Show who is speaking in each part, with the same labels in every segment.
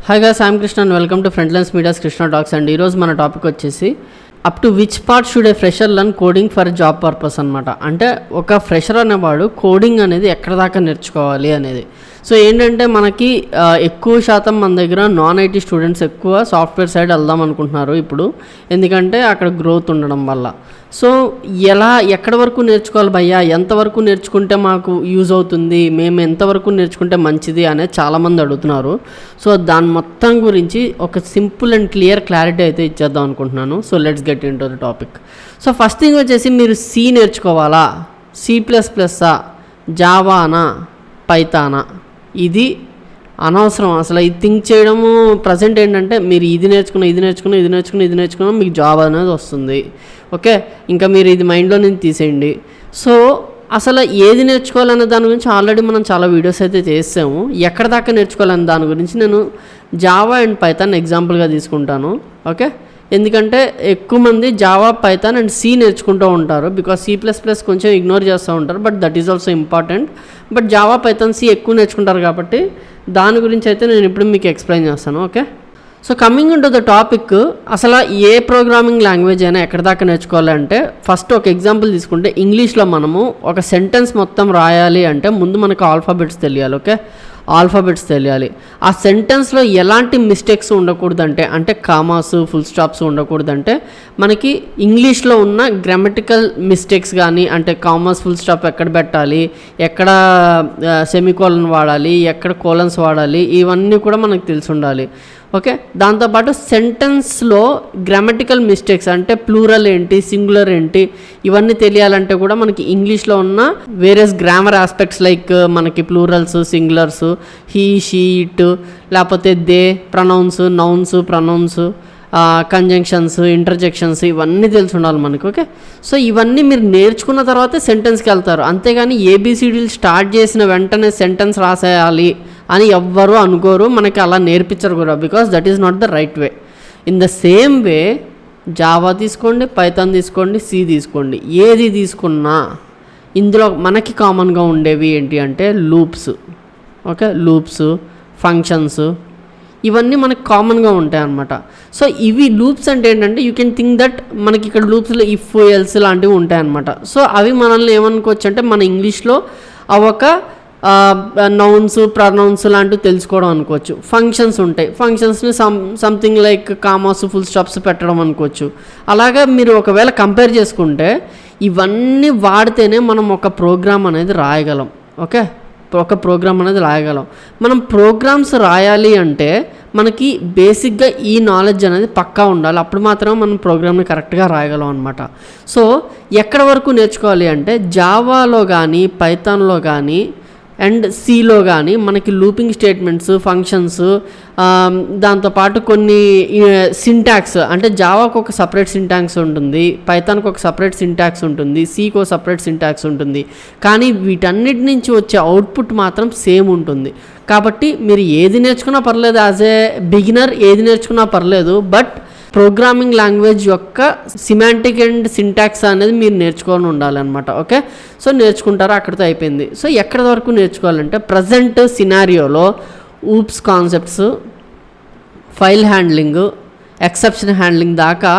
Speaker 1: Hi guys, I'm Krishna and welcome to Frontlines Media's Krishna Talks. And ఈరోజు మన topic వచ్చేసి up to which part should A fresher learn coding for job purpose అనమాట. అంటే ఒక fresher అనేవాడు coding అనేది ఎక్కడ దాకా నేర్చుకోవాలి అనేది. సో ఏంటంటే మనకి ఎక్కువ శాతం మన దగ్గర నాన్ ఐటీ స్టూడెంట్స్ ఎక్కువ సాఫ్ట్వేర్ సైడ్ వెళ్దాం అనుకుంటున్నారు ఇప్పుడు, ఎందుకంటే అక్కడ గ్రోత్ ఉండడం వల్ల. సో ఎక్కడి వరకు నేర్చుకోవాలి భయ్యా, ఎంతవరకు నేర్చుకుంటే మాకు యూజ్ అవుతుంది, మేము ఎంతవరకు నేర్చుకుంటే మంచిది అనేది చాలామంది అడుగుతున్నారు. సో దాని మొత్తం గురించి ఒక సింపుల్ అండ్ క్లారిటీ అయితే ఇచ్చేద్దాం అనుకుంటున్నాను. So let's get in to the topic. So first thing వచ్చేసి మీరు సి నేర్చుకోవాలా, C++, జావానా, పైథానా, ఇది అనవసరం అసలు. ఇది థింక్ చేయడము ప్రజెంట్ ఏంటంటే మీరు ఇది నేర్చుకున్న మీకు జాబ్ అనేది వస్తుంది. ఓకే, ఇంకా మీరు ఇది మైండ్లో నుంచి తీసేయండి. సో అసలు ఏది నేర్చుకోవాలనే దాని గురించి ఆల్రెడీ మనం చాలా వీడియోస్ అయితే చేసాము. ఎక్కడ దాకా నేర్చుకోవాలనే దాని గురించి నేను జావా అండ్ పైథాన్ ఎగ్జాంపుల్గా తీసుకుంటాను. ఓకే, ఎందుకంటే ఎక్కువ మంది జావా, పైథాన్ అండ్ సి నేర్చుకుంటూ ఉంటారు. బికాజ్ C++ కొంచెం ఇగ్నోర్ చేస్తూ ఉంటారు, but that is also important. But Java, Python, C ఎక్కువ నేర్చుకుంటారు కాబట్టి దాని గురించి అయితే నేను ఇప్పుడు మీకు ఎక్స్ప్లెయిన్ చేస్తాను. Okay, so coming in to the topic, అసలు ఏ ప్రోగ్రామింగ్ లాంగ్వేజ్ అయినా ఎక్కడ దాకా నేర్చుకోవాలంటే ఫస్ట్ ఒక ఎగ్జాంపుల్ తీసుకుంటే ఇంగ్లీష్లో మనము ఒక సెంటెన్స్ మొత్తం రాయాలి అంటే ముందు మనకు ఆల్ఫాబెట్స్ తెలియాలి. ఓకే, ఆల్ఫాబెట్స్ తెలియాలి. ఆ సెంటెన్స్లో ఎలాంటి మిస్టేక్స్ ఉండకూడదంటే, అంటే కామాస్, ఫుల్ స్టాప్స్ ఉండకూడదంటే మనకి ఇంగ్లీష్లో ఉన్న గ్రామటికల్ మిస్టేక్స్ కానీ, అంటే కామాస్, ఫుల్ స్టాప్ ఎక్కడ పెట్టాలి, ఎక్కడ సెమికోలన్ వాడాలి, ఎక్కడ కోలన్స్ వాడాలి, ఇవన్నీ కూడా మనకు తెలిసి ఉండాలి. ఓకే, దాంతోపాటు సెంటెన్స్లో గ్రామటికల్ మిస్టేక్స్ అంటే ప్లూరల్ ఏంటి, సింగులర్ ఏంటి, ఇవన్నీ తెలియాలంటే కూడా మనకి ఇంగ్లీష్లో ఉన్న వేరియస్ గ్రామర్ ఆస్పెక్ట్స్ లైక్ మనకి plurals, singulars, he, she, it, లేకపోతే they, pronouns, nouns, pronouns, conjunctions, interjections, ఇవన్నీ తెలిసి ఉండాలి మనకి. ఓకే, సో ఇవన్నీ మీరు నేర్చుకున్న తర్వాతే సెంటెన్స్కి వెళ్తారు. అంతేగాని ఏబిసిడీలు స్టార్ట్ చేసిన వెంటనే సెంటెన్స్ రాసేయాలి అని ఎవ్వరూ అనుకోరు, మనకి అలా నేర్పించరు కూడా. Because that is not the right way. In the same way Java తీసుకోండి, పైథాన్ తీసుకోండి, సి తీసుకోండి, ఏది తీసుకున్నా ఇందులో మనకి కామన్గా ఉండేవి ఏంటి అంటే లూప్స్. ఓకే, లూప్స్, ఫంక్షన్స్, ఇవన్నీ మనకి కామన్గా ఉంటాయి అన్నమాట. సో ఇవి లూప్స్ అంటే ఏంటంటే యూ కెన్ థింక్ దట్ మనకి ఇక్కడ లూప్స్లో ఇఫ్, ఎల్స్ లాంటివి ఉంటాయన్నమాట. సో అవి మనల్ని ఏమనుకోవచ్చు అంటే మన ఇంగ్లీష్లో అవొక నౌన్స్, ప్రొనౌన్స్ లాంటివి తెలుసుకోవడం అనుకోవచ్చు. ఫంక్షన్స్ ఉంటాయి, ఫంక్షన్స్ని something like commas, full stops పెట్టడం అనుకోవచ్చు. అలాగా మీరు ఒకవేళ కంపేర్ చేసుకుంటే ఇవన్నీ వాడితేనే మనం ఒక ప్రోగ్రామ్ అనేది రాయగలం. ఓకే, ఒక ప్రోగ్రామ్ అనేది రాయగలం. మనం ప్రోగ్రామ్స్ రాయాలి అంటే మనకి బేసిక్గా ఈ నాలెడ్జ్ అనేది పక్కా ఉండాలి. అప్పుడు మాత్రమే మనం ప్రోగ్రామ్ని కరెక్ట్గా రాయగలం అనమాట. సో ఎక్కడ వరకు నేర్చుకోవాలి అంటే జావాలో కానీ, పైథాన్లో కానీ అండ్ సిలో కానీ మనకి లూపింగ్ స్టేట్మెంట్స్, ఫంక్షన్స్, దాంతోపాటు కొన్ని సింటాక్స్, అంటే జావాకు ఒక సపరేట్ సింటాక్స్ ఉంటుంది, పైథాన్కి ఒక సపరేట్ సింటాక్స్ ఉంటుంది, సికి ఒక సపరేట్ సింటాక్స్ ఉంటుంది. కానీ వీటన్నిటి నుంచి వచ్చే అవుట్పుట్ మాత్రం సేమ్ ఉంటుంది. కాబట్టి మీరు ఏది నేర్చుకున్నా పర్లేదు, యాజ్ ఏ బిగినర్ ఏది నేర్చుకున్నా పర్లేదు, బట్ ప్రోగ్రామింగ్ లాంగ్వేజ్ యొక్క సిమాంటిక్ అండ్ సింటాక్స్ అనేది మీరు నేర్చుకొని ఉండాలన్నమాట. ఓకే, సో నేర్చుకుంటారు, అక్కడితో అయిపోయింది. సో ఎక్కడి వరకు నేర్చుకోవాలంటే ప్రజెంట్ సినారియోలో OOPs concepts, file handling, exception handling దాకా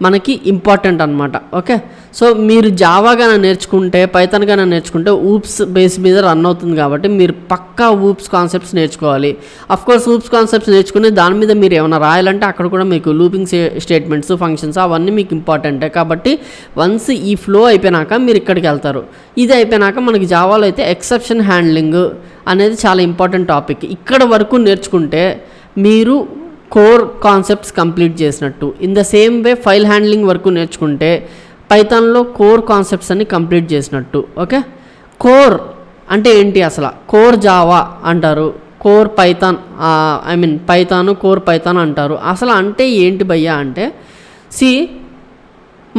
Speaker 1: మనకి ఇంపార్టెంట్ అనమాట. ఓకే, సో మీరు జావాగానే నేర్చుకుంటే, పైథాన్గానే నేర్చుకుంటే ఊప్స్ బేస్ మీద రన్ అవుతుంది కాబట్టి మీరు పక్కా ఊప్స్ కాన్సెప్ట్స్ నేర్చుకోవాలి. అఫ్కోర్స్ ఊప్స్ కాన్సెప్ట్స్ నేర్చుకుని దాని మీద మీరు ఏమైనా రాయాలంటే అక్కడ కూడా మీకు లూపింగ్ స్టేట్మెంట్స్, ఫంక్షన్స్ అవన్నీ మీకు ఇంపార్టెంటే. కాబట్టి వన్స్ ఈ ఫ్లో అయిపోయినాక మీరు ఇక్కడికి వెళ్తారు. ఇది అయిపోయినాక మనకి జావాలో అయితే ఎక్సెప్షన్ హ్యాండ్లింగ్ అనేది చాలా ఇంపార్టెంట్ టాపిక్. ఇక్కడ వరకు నేర్చుకుంటే మీరు కోర్ కాన్సెప్ట్స్ కంప్లీట్ చేసినట్టు. In the same way file handling వరకు నేర్చుకుంటే పైథాన్లో కోర్ కాన్సెప్ట్స్ అన్ని కంప్లీట్ చేసినట్టు. ఓకే, కోర్ అంటే ఏంటి అసలు? కోర్ జావా అంటారు, core Python, Python core Python అంటారు. అసలు అంటే ఏంటి భయ్యా అంటే,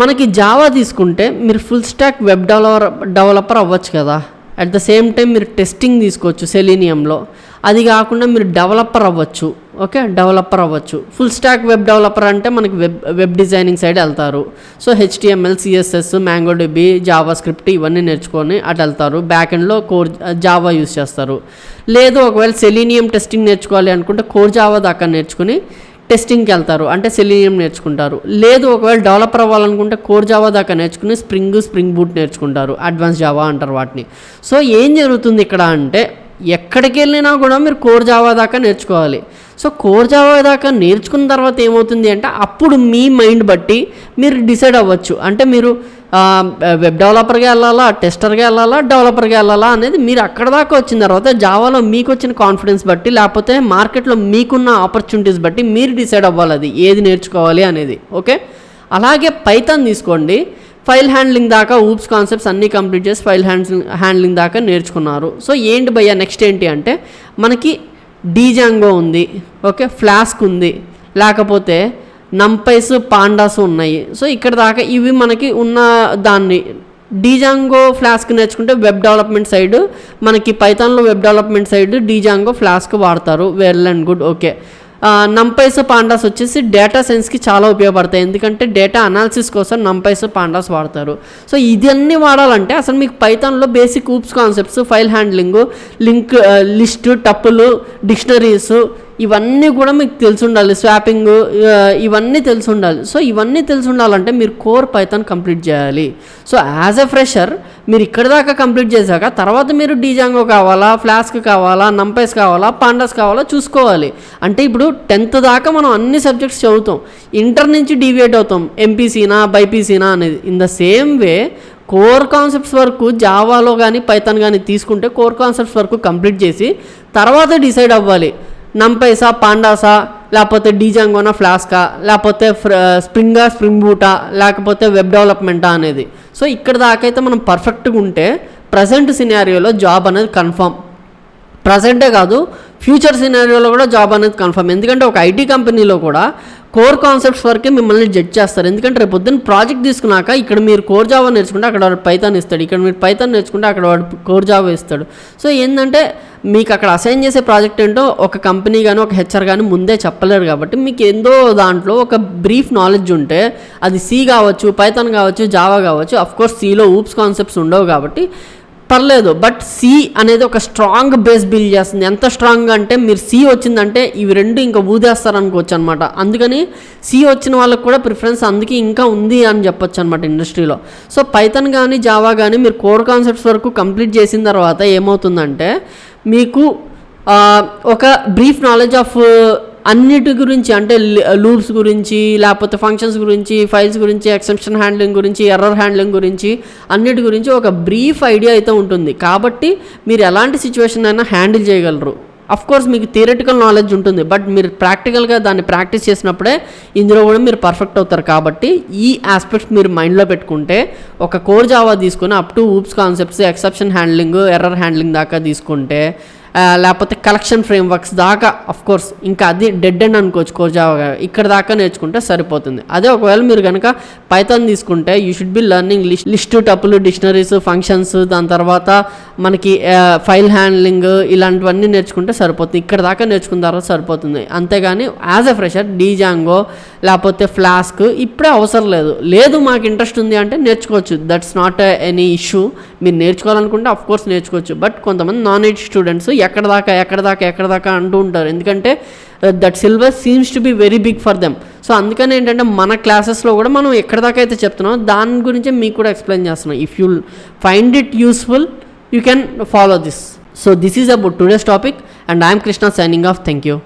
Speaker 1: మనకి జావా తీసుకుంటే మీరు ఫుల్ స్టాక్ వెబ్ డెవలపర్ అవ్వచ్చు కదా. అట్ ద సేమ్ టైం మీరు టెస్టింగ్ తీసుకోవచ్చు సెలీనియంలో. అది కాకుండా మీరు డెవలపర్ అవ్వచ్చు. ఓకే, డెవలపర్ అవ్వచ్చు. ఫుల్ స్టాక్ వెబ్ డెవలపర్ అంటే మనకి వెబ్ డిజైనింగ్ సైడ్ వెళ్తారు. So HTML, CSS, MongoDB, Java script ఇవన్నీ నేర్చుకొని అటు వెళ్తారు. బ్యాక్ ఎండ్లో కోర్ జావా యూస్ చేస్తారు. లేదు ఒకవేళ సెలీనియం టెస్టింగ్ నేర్చుకోవాలి అనుకుంటే కోర్ జావా దాకా నేర్చుకుని టెస్టింగ్కి వెళ్తారు, అంటే సెలీనియం నేర్చుకుంటారు. లేదు ఒకవేళ డెవలపర్ అవ్వాలనుకుంటే కోర్ జావా దాకా నేర్చుకుని స్ప్రింగ్ బూట్ నేర్చుకుంటారు, అడ్వాన్స్ జావా అంటారు వాటిని. సో ఏం జరుగుతుంది ఇక్కడ అంటే ఎక్కడికి వెళ్ళినా కూడా మీరు కోర్ జావా దాకా నేర్చుకోవాలి. సో కోర్ జావా దాకా నేర్చుకున్న తర్వాత ఏమవుతుంది అంటే అప్పుడు మీ మైండ్ బట్టి మీరు డిసైడ్ అవ్వచ్చు. అంటే మీరు వెబ్ డెవలపర్గా వెళ్ళాలా, టెస్టర్గా వెళ్ళాలా, డెవలపర్గా వెళ్ళాలా అనేది మీరు అక్కడ దాకా వచ్చిన తర్వాత జావాలో మీకు వచ్చిన కాన్ఫిడెన్స్ బట్టి లేకపోతే మార్కెట్లో మీకున్న ఆపర్చునిటీస్ బట్టి మీరు డిసైడ్ అవ్వాలి అది ఏది నేర్చుకోవాలి అనేది. ఓకే, అలాగే పైథాన్ తీసుకోండి. ఫైల్ హ్యాండ్లింగ్ దాకా ఊప్స్ కాన్సెప్ట్స్ అన్నీ కంప్లీట్ చేసి ఫైల్ హ్యాండ్లింగ్ దాకా నేర్చుకున్నారు. సో ఏంటి భయ్యా నెక్స్ట్ ఏంటి అంటే మనకి డీజాంగో ఉంది, ఓకే, ఫ్లాస్క్ ఉంది, లేకపోతే నంపైస్, పాండాస్ ఉన్నాయి. సో ఇక్కడ దాకా ఇవి మనకి ఉన్న దాన్ని డీజాంగో ఫ్లాస్క్ నేర్చుకుంటే వెబ్ డెవలప్మెంట్ సైడ్ మనకి పైథాన్లో web development side Django flask వాడతారు. Well and good. Okay, NumPys, pandas వచ్చేసి డేటా సైన్స్కి చాలా ఉపయోగపడతాయి. ఎందుకంటే డేటా అనాలిసిస్ కోసం నంపైస్, పాండాస్ వాడతారు. సో ఇదన్నీ వాడాలంటే అసలు మీకు పైథాన్లో basic OOPs concepts, file handling, link list, టప్పులు, డిక్షనరీస్ ఇవన్నీ కూడా మీకు తెలిసి ఉండాలి. స్వాపింగ్ ఇవన్నీ తెలిసి ఉండాలి. సో ఇవన్నీ తెలిసి ఉండాలంటే మీరు కోర్ పైథాన్ కంప్లీట్ చేయాలి. సో యాజ్ ఎ ఫ్రెషర్ మీరు ఇక్కడ దాకా కంప్లీట్ చేశాక తర్వాత మీరు డీజాంగో కావాలా, ఫ్లాస్క్ కావాలా, నంపైస్ కావాలా, పాండాస్ కావాలా చూసుకోవాలి. అంటే ఇప్పుడు 10th దాకా మనం అన్ని సబ్జెక్ట్స్ చదువుతాం, ఇంటర్ నుంచి డీవియేట్ అవుతాం, ఎంపీసీనా బైపీసీనా అనేది. In the same way core concepts వరకు జావాలో కానీ పైథాన్ కానీ తీసుకుంటే కోర్ కాన్సెప్ట్స్ వరకు కంప్లీట్ చేసి తర్వాత డిసైడ్ అవ్వాలి నంపైసా, పాండాసా, లేకపోతే డీజాంగోనా, ఫ్లాస్కా, లేకపోతే స్ప్రింగ్ బూటా, లేకపోతే వెబ్ డెవలప్మెంటా అనేది. సో ఇక్కడ దాకైతే మనం పర్ఫెక్ట్గా ఉంటే ప్రజెంట్ సినారియోలో జాబ్ అనేది కన్ఫర్మ్. ప్రజెంటే కాదు ఫ్యూచర్ సినారియోలో కూడా జాబ్ అనేది కన్ఫర్మ్. ఎందుకంటే ఒక ఐటీ కంపెనీలో కూడా కోర్ కాన్సెప్ట్స్ వరకే మిమ్మల్ని జడ్జ్ చేస్తారు. ఎందుకంటే రేపు పొద్దున్న ప్రాజెక్ట్ తీసుకున్నాక ఇక్కడ మీరు కోర్ జావా నేర్చుకుంటే అక్కడ వాడు పైథాన్ ఇస్తాడు, ఇక్కడ మీరు పైథాన్ నేర్చుకుంటే అక్కడ వాడు కోర్ జావా ఇస్తాడు. సో ఏంటంటే మీకు అక్కడ అసైన్ చేసే ప్రాజెక్ట్ ఏంటో ఒక కంపెనీ కానీ ఒక హెచ్ఆర్ కానీ ముందే చెప్పలేరు. కాబట్టి మీకు ఎంతో దాంట్లో ఒక బ్రీఫ్ నాలెడ్జ్ ఉంటే అది సి కావచ్చు, పైథాన్ కావచ్చు, జావా కావచ్చు. అఫ్కోర్స్ సిలో ఊప్స్ కాన్సెప్ట్స్ ఉండవు కాబట్టి పర్లేదు. బట్ సి అనేది ఒక స్ట్రాంగ్ బేస్ బిల్డ్ చేస్తుంది. ఎంత స్ట్రాంగ్ అంటే మీరు సి వచ్చిందంటే ఇవి రెండు ఇంకా ఊదేస్తారు అనుకోవచ్చు అనమాట. అందుకని సి వచ్చిన వాళ్ళకి కూడా ప్రిఫరెన్స్ అందుకే ఇంకా ఉంది అని చెప్పొచ్చు అనమాట ఇండస్ట్రీలో. సో పైథాన్ కానీ జావా కానీ మీరు కోర్ కాన్సెప్ట్స్ వరకు కంప్లీట్ చేసిన తర్వాత ఏమవుతుందంటే మీకు ఒక బ్రీఫ్ నాలెడ్జ్ ఆఫ్ అన్నిటి గురించి, అంటే లూప్స్ గురించి, లేకపోతే ఫంక్షన్స్ గురించి, ఫైల్స్ గురించి, ఎక్సెప్షన్ హ్యాండ్లింగ్ గురించి, ఎర్రర్ హ్యాండ్లింగ్ గురించి, అన్నిటి గురించి ఒక బ్రీఫ్ ఐడియా అయితే ఉంటుంది. కాబట్టి మీరు ఎలాంటి సిచ్యువేషన్ అయినా హ్యాండిల్ చేయగలరు. అఫ్కోర్స్ మీకు థియరిటికల్ నాలెడ్జ్ ఉంటుంది, బట్ మీరు ప్రాక్టికల్గా దాన్ని ప్రాక్టీస్ చేసినప్పుడే ఇందులో కూడా మీరు పర్ఫెక్ట్ అవుతారు. కాబట్టి ఈ ఆస్పెక్ట్స్ మీరు మైండ్లో పెట్టుకుంటే ఒక కోర్ జావా తీసుకుని up to oops concepts, exception handling, error handling దాకా తీసుకుంటే, లేకపోతే కలెక్షన్ ఫ్రేమ్వర్క్స్ దాకా అఫ్కోర్స్ ఇంకా అది డెడ్ ఎండ్ అనుకోవచ్చు కోర్ జావా, ఇక్కడ దాకా నేర్చుకుంటే సరిపోతుంది. అదే ఒకవేళ మీరు కనుక పైథాన్ తీసుకుంటే you should be learning list, టపులు, డిక్షనరీస్, ఫంక్షన్స్, దాని తర్వాత మనకి ఫైల్ హ్యాండ్లింగ్ ఇలాంటివన్నీ నేర్చుకుంటే సరిపోతుంది. ఇక్కడ దాకా నేర్చుకున్న తర్వాత సరిపోతుంది. అంతేగాని యాజ్ ఎ ఫ్రెషర్ డీజాంగో లేకపోతే ఫ్లాస్క్ ఇప్పుడే అవసరం లేదు మాకు ఇంట్రెస్ట్ ఉంది అంటే నేర్చుకోవచ్చు. That's not any issue. మీరు నేర్చుకోవాలనుకుంటే అఫ్కోర్స్ నేర్చుకోవచ్చు. బట్ కొంతమంది నాన్ ఐటీ స్టూడెంట్స్ ఎక్కడ దాకా అంటూ ఉంటారు. ఎందుకంటే that syllabus seems to be very big for them. So అందుకని ఏంటంటే మన క్లాసెస్లో కూడా మనం ఎక్కడ దాకా అయితే చెప్తున్నాం దాని గురించి మీకు కూడా ఎక్స్ప్లెయిన్ చేస్తున్నాం. If you find it useful you can follow this. So this is about today's topic and I'm Krishna signing off. Thank you.